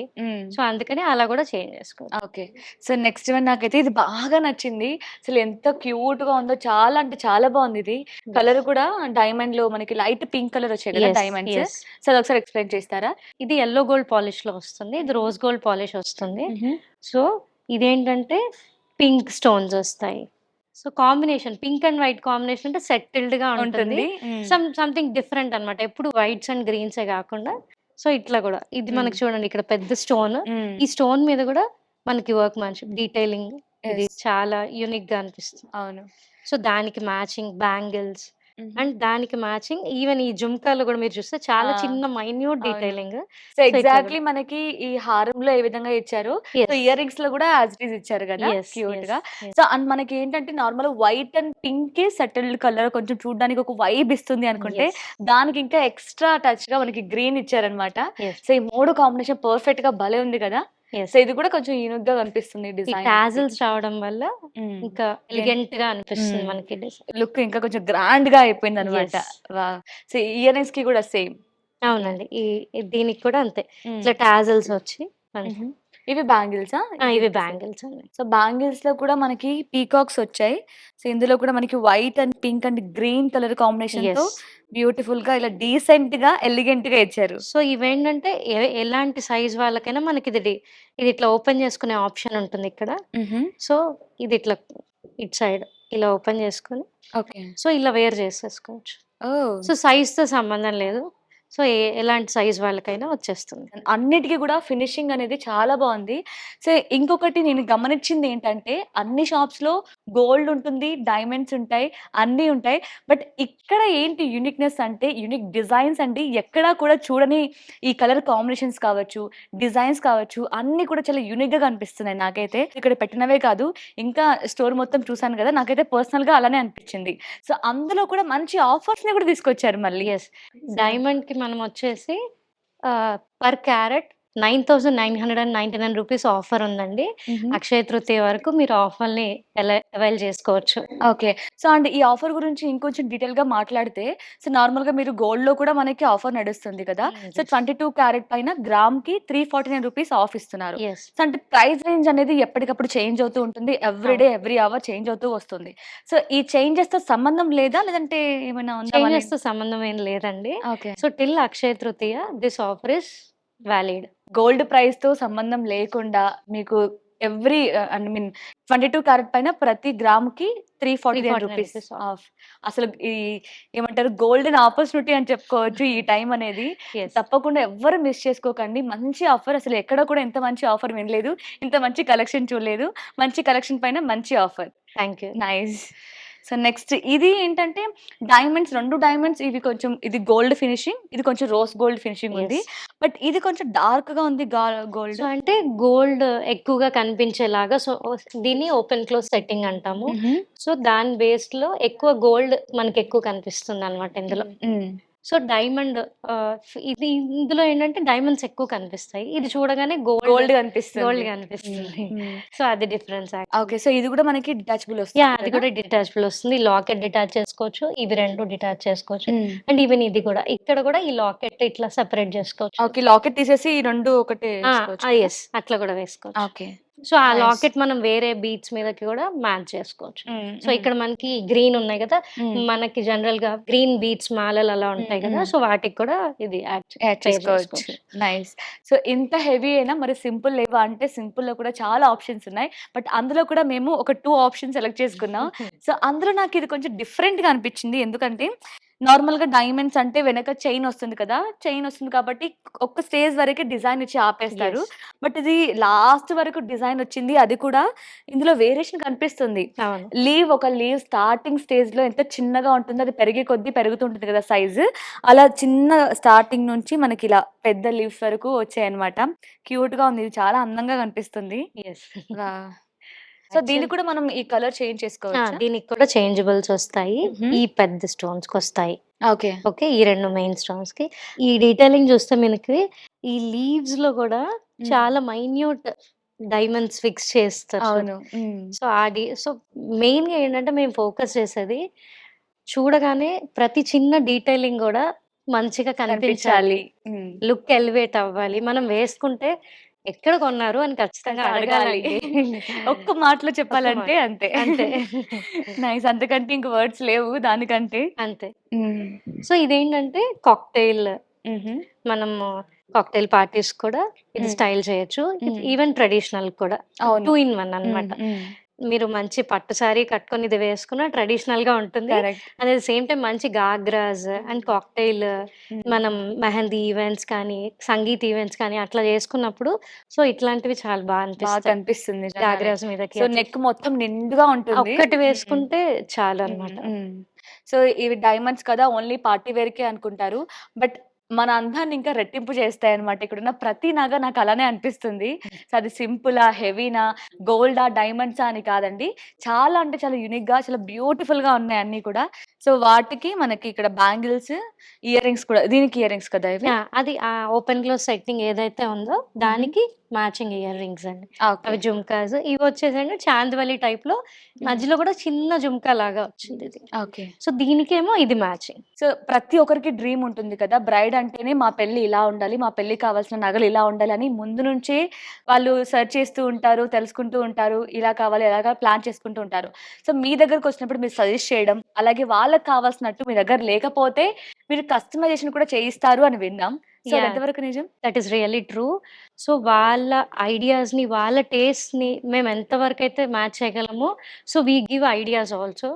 సో అందుకని అలా కూడా చేంజ్ చేసుకోవచ్చు. ఓకే. సో నెక్స్ట్ వన్ నాకైతే ఇది బాగా నచ్చింది. అసలు ఎంత క్యూట్ గా ఉందో, చాలా అంటే చాలా బాగుంది. ఇది కలర్ కూడా డైమండ్ లో మనకి లైట్ పింక్ కలర్ వచ్చాయి కదా డైమండ్స్. సో అది ఒకసారి ఎక్స్ప్లెయిన్ చేస్తారా? ఇది ఎల్లో గోల్డ్ పాలిష్ లో వస్తుంది, ఇది రోజ్ గోల్డ్ పాలిష్ వస్తుంది. సో ఇదేంటంటే పింక్ స్టోన్స్ వస్తాయి. So combination pink and white combination అంటే సెటిల్డ్ గా ఉంటుంది. సంథింగ్ డిఫరెంట్ అన్నమాట. ఎప్పుడు వైట్స్ అండ్ గ్రీన్స్ ఏ కాకుండా. సో ఇట్లా కూడా ఇది మనకి చూడండి, ఇక్కడ పెద్ద స్టోన్. ఈ స్టోన్ మీద కూడా మనకి వర్క్ మ్యాన్షిప్, డీటెయిలింగ్, ఇది చాలా యూనిక్ గా అనిపిస్తుంది. అవును. సో దానికి మ్యాచింగ్ బ్యాంగిల్స్ అండ్ దానికి మ్యాచింగ్ ఈవెన్ ఈ జుమ్కాలు కూడా మీరు చూస్తే చాలా చిన్న మైన్యూట్ డీటెయిలింగ్. సో ఎగ్జాక్ట్లీ మనకి ఈ హారంలో ఏ విధంగా ఇచ్చారు, సో ఇయర్ రింగ్స్ లో కూడా యాజ్ ఇట్ ఈస్ ఇచ్చారు కదా క్యూట్ గా. సో అండ్ మనకి ఏంటంటే normal white and pink settled colour కొంచెం చూడడానికి ఒక వైబ్ ఇస్తుంది అనుకుంటే, దానికి ఇంకా ఎక్స్ట్రా టచ్ గా మనకి గ్రీన్ ఇచ్చారనమాట. సో ఈ 3 కాంబినేషన్ పర్ఫెక్ట్ గా భలే ఉంది కదా. సో ఇది కూడా కొంచెం యూనిక్ గా కనిపిస్తుంది. డిజైన్ టాజిల్స్ రావడం వల్ల ఇంకా ఎలిగెంట్ గా అనిపిస్తుంది మనకి. లుక్ ఇంకా కొంచెం గ్రాండ్ గా అయిపోయింది అనమాట. సో ఇయర్ రింగ్స్ కి కూడా సేమ్. అవునండి, దీనికి కూడా అంతే. ఇట్లా టాజిల్స్ వచ్చి మంచి ఇవి బ్యాంగిల్సా? ఇవి బ్యాంగిల్స్ అండి. సో బ్యాంగిల్స్ లో కూడా మనకి పీకాక్స్ వచ్చాయి. సో ఇందులో కూడా మనకి white and pink and green colour combination తో ఎస్. బ్యూటిఫుల్ గా ఇలా డీసెంట్ గా ఎలిగెంట్ గా ఇచ్చారు. సో ఇవేంటంటే ఎలాంటి సైజ్ వాళ్ళకైనా మనకి ఇది ఇట్లా ఓపెన్ చేసుకునే ఆప్షన్ ఉంటుంది ఇక్కడ. సో ఇది ఇట్లా ఇటు సైడ్ ఇలా ఓపెన్ చేసుకొని ఓకే. సో ఇలా వేర్ చేసేసుకోవచ్చు. ఓ సో సైజ్ తో సంబంధం లేదు. సో ఎలాంటి సైజ్ వాళ్ళకైనా వచ్చేస్తుంది. అన్నిటికీ కూడా ఫినిషింగ్ అనేది చాలా బాగుంది. సో ఇంకొకటి నేను గమనించింది ఏంటంటే అన్ని షాప్స్ లో గోల్డ్ ఉంటుంది, డైమండ్స్ ఉంటాయి, అన్నీ ఉంటాయి. బట్ ఇక్కడ ఏంటి యూనిక్నెస్ అంటే యూనిక్ డిజైన్స్ అండి. ఎక్కడా కూడా చూడని ఈ కలర్ కాంబినేషన్స్ కావచ్చు, డిజైన్స్ కావచ్చు, అన్ని కూడా చాలా యూనిక్ గా కనిపిస్తున్నాయి నాకైతే. ఇక్కడ పెట్టినవే కాదు, ఇంకా స్టోర్ మొత్తం చూసాను కదా, నాకైతే పర్సనల్ గా అలానే అనిపించింది. సో అందులో కూడా మంచి ఆఫర్స్ ని కూడా తీసుకొచ్చారు మళ్ళీ. ఎస్. డైమండ్ కి మనం వచ్చేసి పర్ క్యారెట్ 9,999 రూపీస్ ఆఫర్ ఉందండి. అక్షయ తృతీయ వరకు మీరు ఆఫర్ని అవైల్ చేసుకోవచ్చు. ఓకే. సో అండ్ ఈ ఆఫర్ గురించి ఇంకొంచెం డీటెయిల్ గా మాట్లాడితే, సో నార్మల్ గా మీరు గోల్డ్ లో కూడా మనకి ఆఫర్ నడుస్తుంది కదా. సో 22 క్యారెట్ పైన గ్రామ్ కి 349 రూపీస్ ఆఫ్ ఇస్తున్నారు. ఎస్. సో అంటే ప్రైస్ రేంజ్ అనేది ఎప్పటికప్పుడు చేంజ్ అవుతూ ఉంటుంది. Every day every hour change అవుతూ వస్తుంది. సో ఈ చేంజెస్ తో సంబంధం లేదా, లేదంటే ఏమైనా ఉందా? చేంజెస్ తో సంబంధం ఏం లేదండి. Okay. So till Akshaya Tritiya this offer is valid. Gold price తో సంబంధం లేకుండా మీకు ఎవ్రీ ఐ మీన్ 22 క్యారెట్ పైన ప్రతి గ్రామ్ కి 349 రూపీస్ rupees ఆఫ్. అసలు ఈ ఏమంటారు, గోల్డెన్ ఆపర్చునిటీ అని చెప్పుకోవచ్చు ఈ టైం అనేది. ఎస్. తప్పకుండా ఎవ్వరు మిస్ చేసుకోకండి. మంచి ఆఫర్, అసలు ఎక్కడ కూడా ఇంత మంచి ఆఫర్ వినలేదు, ఇంత మంచి కలెక్షన్ చూడలేదు. మంచి కలెక్షన్ పైన మంచి offer. Thank you. Nice. So next ఇది ఏంటంటే డైమండ్స్, 2 డైమండ్స్. ఇవి కొంచెం, ఇది గోల్డ్ ఫినిషింగ్, ఇది కొంచెం రోజ్ గోల్డ్ ఫినిషింగ్ ఉంది. బట్ ఇది కొంచెం డార్క్ గా ఉంది గోల్డ్. సో అంటే గోల్డ్ ఎక్కువగా కనిపించేలాగా, సో దీన్ని ఓపెన్ క్లోజ్ సెట్టింగ్ అంటాము. సో దాని బేస్ లో ఎక్కువ గోల్డ్ మనకి ఎక్కువ కనిపిస్తుంది అనమాట ఇందులో. సో డైమండ్ ఇది ఇందులో ఏంటంటే డైమండ్స్ ఎక్కువ కనిపిస్తాయి, ఇది చూడగానే గోల్డ్ గోల్డ్ కనిపిస్తుంది. కనిపిస్తుంది. సో అది డిఫరెన్స్. ఓకే. సో ఇది కూడా మనకి డిటాచబుల్ యా, వస్తుంది అది కదా? కూడా డిటాచబుల్ వస్తుంది. లాకెట్ డిటాచ్ చేసుకోవచ్చు, ఇవి రెండు డిటాచ్ చేసుకోవచ్చు. అండ్ ఈవెన్ ఇది కూడా, ఇక్కడ కూడా ఈ లాకెట్ ఇట్లా సెపరేట్ చేసుకోవచ్చు. ఓకే. లాకెట్ తీసేసి ఈ 2 ఒకటే వేసుకోవచ్చు కదా? ఎస్, అట్లా కూడా వేసుకోవచ్చు. ఓకే. సో ఆ Nice. లాకెట్ మనం వేరే బీట్స్ మీదకి కూడా మ్యాచ్ చేసుకోవచ్చు. సో ఇక్కడ మనకి గ్రీన్ ఉన్నాయి కదా, మనకి జనరల్ గా గ్రీన్ బీట్స్ మాలలు అలా ఉంటాయి కదా, మ్మ్. సో వాటికి కూడా ఇది యాడ్ pair చేసుకోవచ్చు. నైస్. సో ఇంత హెవీ అయినా మరి సింపుల్ లేవా అంటే, సింపుల్ లో కూడా చాలా ఆప్షన్స్ ఉన్నాయి. బట్ అందులో కూడా మేము ఒక 2 ఆప్షన్ సెలెక్ట్ చేసుకున్నాం. సో అందులో నాకు ఇది కొంచెం డిఫరెంట్ గా అనిపించింది. ఎందుకంటే నార్మల్ గా డైమండ్స్ అంటే వెనక చైన్ వస్తుంది కదా, చైన్ వస్తుంది కాబట్టి ఒక్క స్టేజ్ వరకే డిజైన్ ఇచ్చి ఆపేస్తారు. బట్ ఇది లాస్ట్ వరకు డిజైన్ వచ్చింది, అది కూడా ఇందులో వేరియేషన్ కనిపిస్తుంది. అవును. ఒక లీవ్ స్టార్టింగ్ స్టేజ్ లో ఎంత చిన్నగా ఉంటుందో, అది పెరిగే కొద్దీ పెరుగుతుంటుంది కదా సైజు, అలా చిన్న స్టార్టింగ్ నుంచి మనకి ఇలా పెద్ద లీవ్స్ వరకు వచ్చాయి అనమాట. క్యూట్ గా ఉంది, ఇది చాలా అందంగా కనిపిస్తుంది. ఎస్. సో దీనికి కూడా మనం ఈ కలర్ చేంజ్ చేసుకోవచ్చు. దీనికి కూడా చేంజబుల్స్ వస్తాయి. మ్మ్. ఈ పెద్ద స్టోన్స్ కి వస్తాయి. ఓకే. ఓకే, ఈ 2 మెయిన్ స్టోన్స్ కి ఈ డీటెయిలింగ్ చూస్తే మనకి ఈ లీవ్స్ లో కూడా చాలా మైన్యూట్ డైమండ్స్ ఫిక్స్ చేస్తారు. అవును. సో సో మెయిన్ గా ఏంటంటే మేము ఫోకస్ చేసేది చూడగానే ప్రతి చిన్న డీటెయిలింగ్ కూడా మంచిగా కనిపించాలి, కనిపించాలి. లుక్ ఎలివేట్ అవ్వాలి. మనం వేసుకుంటే ఎక్కడ కొన్నారు అని ఖచ్చితంగా అడగాలి. అడగాలి. ఒక్క మాటలో చెప్పాలంటే అంతే. అంతే. నైస్. అంతకంటే ఇంక వర్డ్స్ లేవు దానికంటే. అంతే. సో ఇదేంటంటే కాక్టైల్, మనము కాక్టైల్ పార్టీస్ కూడా ఇది స్టైల్ చేయొచ్చు, ఈవెన్ ట్రెడిషనల్ కూడా. అవును. 2 in 1 అన్నమాట. మీరు మంచి పట్టు సారీ కట్టుకొని ఇది వేసుకున్న ట్రెడిషనల్ గా ఉంటుంది. Correct. At the same time మంచి గాగ్రాస్ అండ్ కాక్టైల్, మనం మెహందీ ఈవెంట్స్ కానీ సంగీత్ ఈవెంట్స్ కానీ అట్లా చేసుకున్నప్పుడు సో ఇట్లాంటివి చాలా బాగా బాగా అనిపిస్తాయి. కనిపిస్తుంది. గాగ్రాస్ మీదకి సో అట్లా నెక్ మొత్తం నిండుగా ఉంటుంది. ఒక్కటి వేసుకుంటే చాలు అన్నమాట. సో ఇవి డైమండ్స్ కదా, ఓన్లీ పార్టీ వేర్కే అనుకుంటారు. బట్ మన అందాన్ని ఇంకా రెట్టింపు చేస్తాయి అనమాట. ఇక్కడున్న ప్రతి నగ నాకు అలానే అనిపిస్తుంది. సో అది సింపులా, హెవీనా, గోల్డా, డైమండ్సా అని కాదండి. చాలా అంటే చాలా యూనిక్ గా, చాలా బ్యూటిఫుల్ గా ఉన్నాయి అన్ని కూడా. సో వాటికి మనకి ఇక్కడ బ్యాంగిల్స్, ఇయర్ రింగ్స్ కూడా. దీనికి ఇయర్ రింగ్స్ కదా ఇవి? అది ఆ ఓపెన్ క్లోజ్ సెట్టింగ్ ఏదైతే ఉందో దానికి మ్యాచింగ్ ఇయర్ రింగ్స్ అండి. ఓకే. అవి జుమ్కాస్. ఇవి వచ్చేసండి చాందివలి టైప్ లో మధ్యలో కూడా చిన్న జుమ్కా లాగా వచ్చింది ఇది. ఓకే. సో దీనికేమో ఇది మ్యాచింగ్. సో ప్రతి ఒక్కరికి డ్రీమ్ ఉంటుంది కదా, బ్రైడ్ అంటేనే మా పెళ్లి ఇలా ఉండాలి, మా పెళ్లికి కావాల్సిన నగలు ఇలా ఉండాలి అని ముందు నుంచే వాళ్ళు సెర్చ్ చేస్తూ ఉంటారు, తెలుసుకుంటూ ఉంటారు, ఇలా కావాలి ఎలాగా ప్లాన్ చేసుకుంటూ ఉంటారు. సో మీ దగ్గరకు వచ్చినప్పుడు మీరు సజెస్ట్ చేయడం, అలాగే వాళ్ళకి కావాల్సినట్టు మీ దగ్గర లేకపోతే మీరు కస్టమైజేషన్ కూడా చేయిస్తారు అని విన్నాం. సో అది Yeah. ఎంతవరకు నిజం? That is really true. So వాళ్ళ ఐడియాస్ని వాళ్ళ టేస్ట్ని మేము ఎంతవరకు అయితే మ్యాచ్ చేయగలమో so we give ideas also.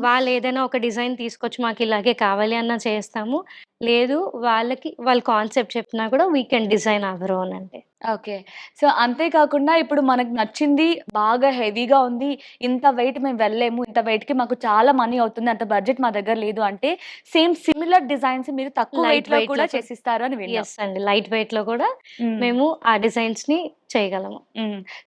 వాళ్ళు ఏదైనా ఒక డిజైన్ తీసుకొచ్చి మాకు ఇలాగే కావాలి అన్న చేస్తాము. లేదు వాళ్ళ కాన్సెప్ట్ చెప్పినా కూడా we can design our own అంటే. ఓకే. సో అంతేకాకుండా ఇప్పుడు మనకు నచ్చింది బాగా హెవీగా ఉంది, ఇంత వెయిట్ మేము వెళ్ళలేము, ఇంత వెయిట్‌కి మాకు చాలా మనీ అవుతుంది, అంత బడ్జెట్ మా దగ్గర లేదు అంటే సేమ్ సిమిలర్ డిజైన్స్ మీరు తక్కువ Light వెయిట్‌లో weight కూడా లో కూడా చేసిస్తారు అని విన్నాం. ఎస్ అండి, లైట్ వెయిట్ లో కూడా హ్మ్. మేము ఆ డిజైన్స్ ని చేయగలము.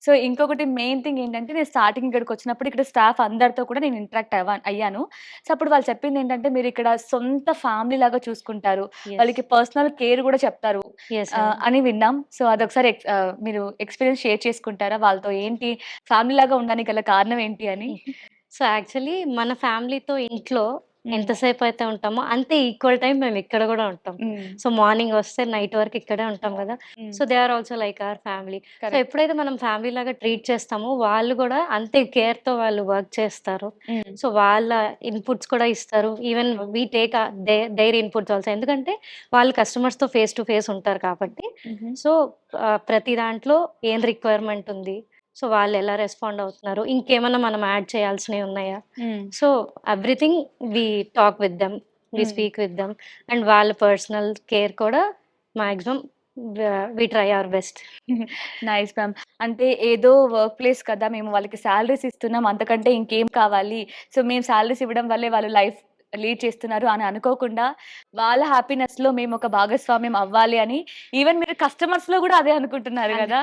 సో ఇంకొకటి మెయిన్ థింగ్ ఏంటంటే, నేను స్టార్టింగ్ ఇక్కడికి వచ్చినప్పుడు ఇక్కడ స్టాఫ్ అందరితో కూడా నేను ఇంటరాక్ట్ అయ్యాను. సో అప్పుడు వాళ్ళు చెప్పింది ఏంటంటే, మీరు ఇక్కడ సొంత ఫ్యామిలీ లాగా చూసుకుంటారు, వాళ్ళకి పర్సనల్ కేర్ కూడా చెప్తారు ఎస్ అని విన్నాం. సో అదొకసారి మీరు ఎక్స్పీరియన్స్ షేర్ చేసుకుంటారా? వాళ్ళతో ఏంటి ఫ్యామిలీ లాగా ఉండడానికి గల కారణం ఏంటి అని? సో యాక్చువల్లీ మన ఫ్యామిలీతో ఇంట్లో ఎంతసేపు అయితే ఉంటామో అంతే ఈక్వల్ టైం మేము ఇక్కడ కూడా ఉంటాం. సో మార్నింగ్ వస్తే నైట్ వరకు ఇక్కడే ఉంటాం కదా. So they are also like our family. So ఎప్పుడైతే మనం ఫ్యామిలీ లాగా ట్రీట్ చేస్తామో వాళ్ళు కూడా అంతే కేర్ తో వాళ్ళు వర్క్ చేస్తారు. సో వాళ్ళ ఇన్పుట్స్ కూడా ఇస్తారు. Even we take their inputs also, ఎందుకంటే వాళ్ళు కస్టమర్స్ తో ఫేస్ టు ఫేస్ ఉంటారు కాబట్టి. సో ప్రతి దాంట్లో ఏం రిక్వైర్మెంట్ ఉంది, సో వాళ్ళు ఎలా రెస్పాండ్ అవుతున్నారు, ఇంకేమైనా మనం యాడ్ చేయాల్సినవి ఉన్నాయా, so everything we talk with them, we speak with them. And వాళ్ళ పర్సనల్ కేర్ కూడా maximum we try our best. Nice ma'am. అంటే ఏదో వర్క్ ప్లేస్ కదా, మేము వాళ్ళకి సాలరీస్ ఇస్తున్నాం, అంతకంటే ఇంకేం కావాలి, సో మేము సాలరీస్ ఇవ్వడం వల్లే వాళ్ళు లైఫ్ లీడ్ చేస్తున్నారు అని అనుకోకుండా వాళ్ళ హ్యాపీనెస్ లో మేము ఒక భాగస్వామ్యం అవ్వాలి అని ఈవెన్ మీరు కస్టమర్స్ లో కూడా అదే అనుకుంటున్నారు కదా.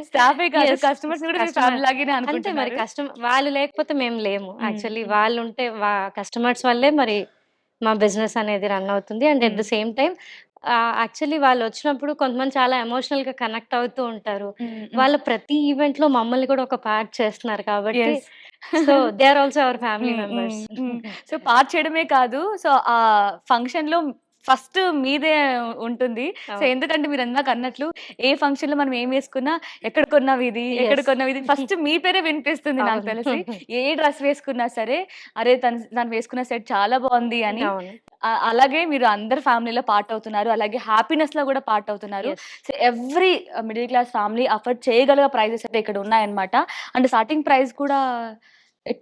స్టాఫే కాదు, Yes. కస్టమర్స్ కూడా Customer. ఫ్యామిలీ లాగానే అంతే మరి, అనుకుంటున్నారు. వాళ్ళు లేకపోతే మేము లేము. యాక్చువల్లీ వాళ్ళు ఉంటే కస్టమర్స్ వల్లే మరి మా బిజినెస్ అనేది రన్ అవుతుంది. And at the same time actually వాళ్ళు వచ్చినప్పుడు కొంతమంది చాలా ఎమోషనల్ గా కనెక్ట్ అవుతూ ఉంటారు. వాళ్ళ ప్రతి ఈవెంట్ లో మమ్మల్ని కూడా ఒక పార్ట్ చేస్తున్నారు కాబట్టి Yes. So they are also our family members. So part చేయడమే కాదు, సో ఆ ఫంక్షన్ లో ఫస్ట్ మీదే ఉంటుంది. సో ఎందుకంటే మీరు ఇందాక అన్నట్లు ఏ ఫంక్షన్ లో మనం ఏం వేసుకున్నా, ఎక్కడ కొన్నావు ఇది, ఎక్కడ Yes. కొన్నావు ఇది, ఫస్ట్ మీ పేరే వినిపిస్తుంది నాకు అవును. తెలిసి. ఏ డ్రెస్ వేసుకున్నా సరే, అరే తను వేసుకున్న సెట్ చాలా బాగుంది అని. అవును. అలాగే మీరు అందరు ఫ్యామిలీలో పార్ట్ అవుతున్నారు, అలాగే హ్యాపీనెస్ లో కూడా పార్ట్ అవుతున్నారు. Yes. So every middle class family afford చేయగల ప్రైజెస్ అయితే ఇక్కడ ఉన్నాయన్నమాట. అండ్ స్టార్టింగ్ ప్రైస్ కూడా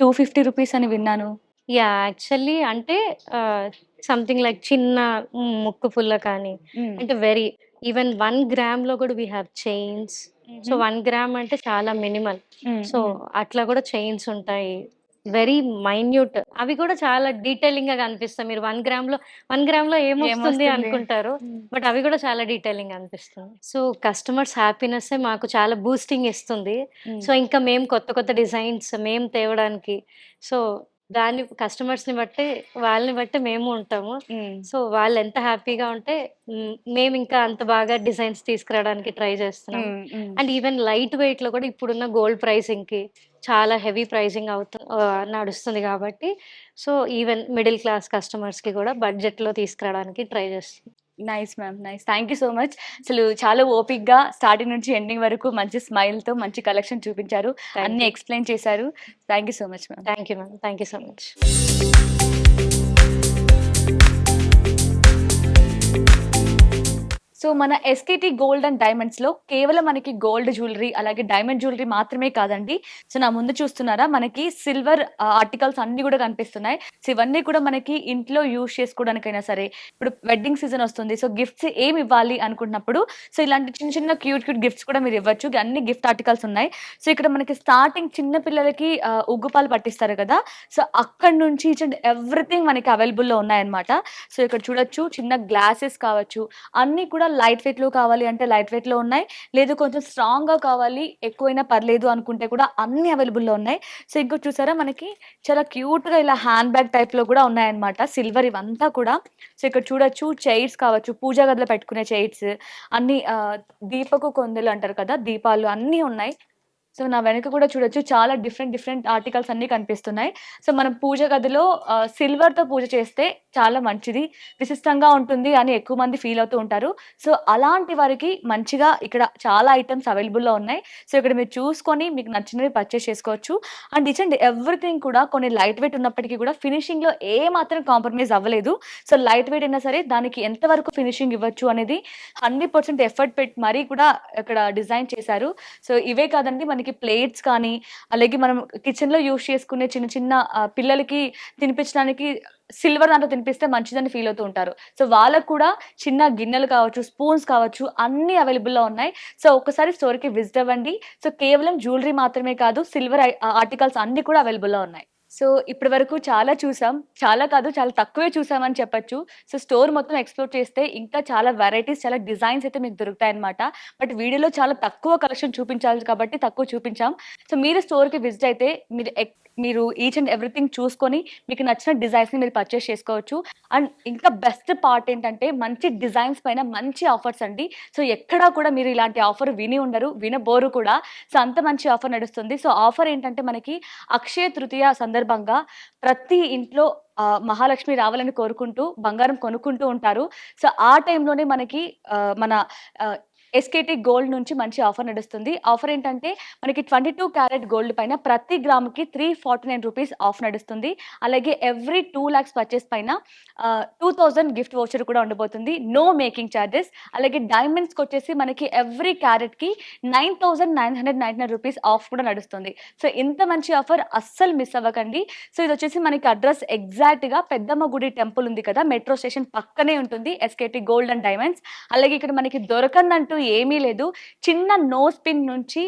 250 రూపీస్ అని విన్నాను. యా యాక్చువల్లీ అంటే సంథింగ్ లైక్ చిన్న ముక్కు పుల్ల కానీ, అంటే వెరీ ఈవెన్ 1 గ్రామ్ లో కూడా we have chains. So 1 gram అంటే చాలా మినిమల్. సో అట్లా కూడా చైన్స్ ఉంటాయి, వెరీ మైన్యూట్. అవి కూడా చాలా డీటెయిలింగ్ గా కనిపిస్తాయి. మీరు 1 గ్రామ్ లో ఏమొస్తుంది అనుకుంటారు, బట్ అవి కూడా చాలా డీటెయిలింగ్ అనిపిస్తుంది. సో కస్టమర్స్ హ్యాపీనెస్ మాకు చాలా బూస్టింగ్ ఇస్తుంది. సో ఇంకా మేము కొత్త డిజైన్స్ మేము తేవడానికి, సో దాన్ని కస్టమర్స్ ని బట్టి వాళ్ళని బట్టి మేము ఉంటాము. సో వాళ్ళు ఎంత హ్యాపీగా ఉంటే మేము ఇంకా అంత బాగా డిజైన్స్ తీసుకురావడానికి ట్రై చేస్తున్నాం. అండ్ ఈవెన్ లైట్ వెయిట్ లో కూడా ఇప్పుడున్న గోల్డ్ ప్రైసింగ్ కి చాలా హెవీ ప్రైసింగ్ నడుస్తుంది కాబట్టి, so even middle class customers కి కూడా బడ్జెట్ లో తీసుకురావడానికి ట్రై చేస్తున్నాం. Nice ma'am, nice. Thank you so much. అసలు చాలా ఓపిక్గా స్టార్టింగ్ నుంచి ఎండింగ్ వరకు మంచి స్మైల్ తో మంచి కలెక్షన్ చూపించారు, అన్ని ఎక్స్ప్లెయిన్ చేశారు. Thank you so much ma'am. Thank you ma'am, thank you so much. So మన ఎస్కేటీ గోల్డ్ అండ్ డైమండ్స్ లో కేవలం మనకి గోల్డ్ జ్యువెలరీ అలాగే డైమండ్ జ్యువెలరీ మాత్రమే కాదండి. సో నా ముందు చూస్తున్నారా, మనకి సిల్వర్ ఆర్టికల్స్ అన్ని కూడా కనిపిస్తున్నాయి. సో ఇవన్నీ కూడా మనకి ఇంట్లో యూజ్ చేసుకోవడానికైనా సరే, ఇప్పుడు వెడ్డింగ్ సీజన్ వస్తుంది, సో గిఫ్ట్స్ ఏమి ఇవ్వాలి అనుకుంటున్నప్పుడు సో ఇలాంటి చిన్న క్యూట్ గిఫ్ట్స్ కూడా మీరు ఇవ్వచ్చు. అన్ని గిఫ్ట్ ఆర్టికల్స్ ఉన్నాయి. సో ఇక్కడ మనకి స్టార్టింగ్ చిన్న పిల్లలకి ఉగ్గుపాలు పట్టిస్తారు కదా, సో అక్కడ నుంచి ఎవ్రీథింగ్ మనకి అవైలబుల్లో ఉన్నాయన్నమాట. సో ఇక్కడ చూడొచ్చు, చిన్న గ్లాసెస్ కావచ్చు, అన్ని కూడా లైట్ వెయిట్‌లో కావాలి అంటే లైట్ వెయిట్‌లో ఉన్నాయి. లేదు కొంచెం స్ట్రాంగ్‌గా కావాలి, ఎక్కువైనా పర్లేదు అనుకుంటే కూడా అన్నీ అవైలబుల్‌లో ఉన్నాయి. సో, ఇంకోటి చూసారా మనకి చాలా క్యూట్‌గా ఇలా హ్యాండ్ బ్యాగ్ టైప్‌లో కూడా ఉన్నాయన్నమాట. సిల్వర్ ఇవంతా కూడా. సో, ఇక్కడ చూడొచ్చు చైర్స్ కావచ్చు, పూజా గదిలో పెట్టుకునే చైర్స్ అన్నీ దీపపు కొందెలు అంటారు కదా! దీపాలు అన్నీ ఉన్నాయి. సో, నా వెనక కూడా చూడొచ్చు చాలా డిఫరెంట్ ఆర్టికల్స్ అన్నీ కనిపిస్తున్నాయి. సో, మనం పూజ గదిలో సిల్వర్‌తో పూజ చేస్తే చాలా మంచిది, విశిష్టంగా ఉంటుంది అని ఎక్కువ మంది ఫీల్ అవుతూ ఉంటారు. సో, అలాంటి వారికి మంచిగా ఇక్కడ చాలా ఐటెమ్స్ అవైలబుల్‌లో ఉన్నాయి. సో, ఇక్కడ మీరు చూసుకొని మీకు నచ్చినవి పర్చేస్ చేసుకోవచ్చు. అండ్ ఈచ్ అండ్ ఎవ్రీథింగ్ కూడా కొన్ని లైట్ వెయిట్ ఉన్నప్పటికీ కూడా ఫినిషింగ్‌లో ఏ మాత్రం కాంప్రమైజ్ అవ్వలేదు. సో, లైట్ వెయిట్ అయినా సరే దానికి ఎంత వరకు ఫినిషింగ్ ఇవ్వచ్చు అనేది 100% ఎఫర్ట్ పెట్టి మరీ కూడా ఇక్కడ డిజైన్ చేశారు. సో, ఇవే కాదండి మనకి ప్లేట్స్ కానీ, అలాగే మనం కిచెన్‌లో యూజ్ చేసుకునే చిన్న చిన్న పిల్లలకి తినిపించడానికి సిల్వర్ దాంట్లో తినిపిస్తే మంచిదని ఫీల్ అవుతూ ఉంటారు. సో, వాళ్ళకి కూడా చిన్న గిన్నెలు కావచ్చు, స్పూన్స్ కావచ్చు అన్నీ అవైలబుల్‌లో ఉన్నాయి. సో, ఒక్కసారి స్టోర్‌కి విజిట్ అవ్వండి. సో, కేవలం జ్యువెలరీ మాత్రమే కాదు సిల్వర్ ఆర్టికల్స్ అన్నీ కూడా అవైలబుల్‌లో ఉన్నాయి. సో, ఇప్పటి వరకు చాలా చూసాం. చాలా కాదు చాలా తక్కువే చూసామని చెప్పొచ్చు. సో, స్టోర్ మొత్తం ఎక్స్‌ప్లోర్ చేస్తే ఇంకా చాలా వెరైటీస్, చాలా డిజైన్స్ అయితే మీకు దొరుకుతాయన్నమాట. బట్ వీడియోలో చాలా తక్కువ కలెక్షన్ చూపించాలి కాబట్టి తక్కువ చూపించాం. సో, మీరు స్టోర్‌కి విజిట్ అయితే మీరు ఈచ్ అండ్ ఎవ్రీథింగ్ చూసుకొని మీకు నచ్చిన డిజైన్స్‌ని మీరు పర్చేస్ చేసుకోవచ్చు. అండ్ ఇంకా బెస్ట్ పార్ట్ ఏంటంటే మంచి డిజైన్స్ పైన మంచి ఆఫర్స్ అండి. సో, ఎక్కడా కూడా మీరు ఇలాంటి ఆఫర్ విని ఉండరు, వినబోరు కూడా. సో, అంత మంచి ఆఫర్ నడుస్తుంది. సో, ఆఫర్ ఏంటంటే మనకి అక్షయ తృతీయ సందర్భంగా ప్రతి ఇంట్లో మహాలక్ష్మి రావాలని కోరుకుంటూ బంగారం కొనుక్కుంటూ ఉంటారు. సో, ఆ టైంలోనే మనకి మన ఎస్కేటీ గోల్డ్ నుంచి మంచి ఆఫర్ నడుస్తుంది. ఆఫర్ ఏంటంటే మనకి 22 క్యారెట్ గోల్డ్ పైన ప్రతి గ్రామ్‌కి 349 రూపీస్ ఆఫ్ నడుస్తుంది. అలాగే ఎవ్రీ 2 లాక్స్ పర్చేస్ పైన 2000 గిఫ్ట్ వౌచర్ కూడా ఉండబోతుంది. No making charges. అలాగే డైమండ్స్‌కొచ్చేసి మనకి ఎవ్రీ క్యారెట్‌కి 9999 రూపీస్ ఆఫ్ కూడా నడుస్తుంది. సో, ఇంత మంచి ఆఫర్ అస్సలు మిస్ అవ్వకండి. సో, ఇదొచ్చేసి మనకి అడ్రస్ ఎగ్జాక్ట్‌గా పెద్దమ్మ గుడి టెంపుల్ ఉంది కదా! మెట్రో స్టేషన్ పక్కనే ఉంటుంది ఎస్కేటీ గోల్డ్ అండ్ డైమండ్స్. అలాగే ఇక్కడ మనకి దొరకనంటూ ఏమీ లేదు. చిన్న నోస్ పిన్ నుంచి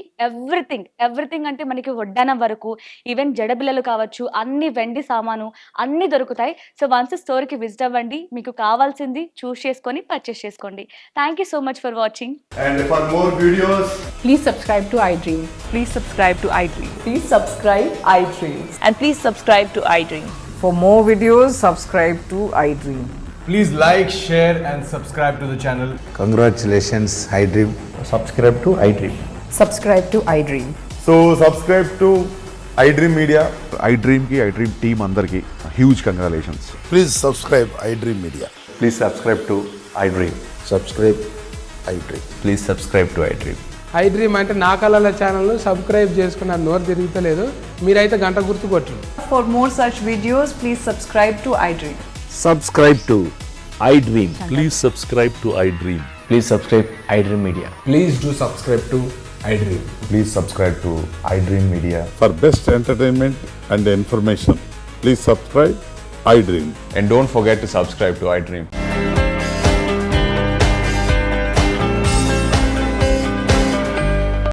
ఎవ్రీథింగ్ అంటే మనకి వడ్డానం వరకు ఈవెన్ జడబిళ్ళలు కావచ్చు, అన్ని వెండి సామాను అన్నీ దొరుకుతాయి. సో, వన్స్ స్టోర్‌కి విజిట్ అవ్వండి. మీకు కావాల్సింది చూస్ చేసుకొని పర్చేస్ చేసుకోండి. Thank you so much for watching. And for more videos, Please subscribe to iDream. Please subscribe to iDream. Please subscribe iDream. And please subscribe to iDream. For more videos, subscribe to iDream. please like, share and subscribe to the channel. Congratulations, iDream. Subscribe to iDream. Subscribe to iDream. So subscribe to iDream Media. iDream team అందరికి huge congratulations. Please subscribe iDream Media. Please subscribe to iDream. Subscribe iDream. Please subscribe to iDream. iDream అంటే నా కళల ఛానల్ను subscribe చేసుకున్న నోరు తిరుగుతలేదు, మీరైతే గంట గుర్తు కొట్టండి. For more such videos, please subscribe to iDream. Subscribe to iDream. Please subscribe to iDream. Please subscribe iDream Media. Please do subscribe to iDream. Please subscribe to iDream Media. For best entertainment and information, please subscribe iDream. And don't forget to subscribe to iDream.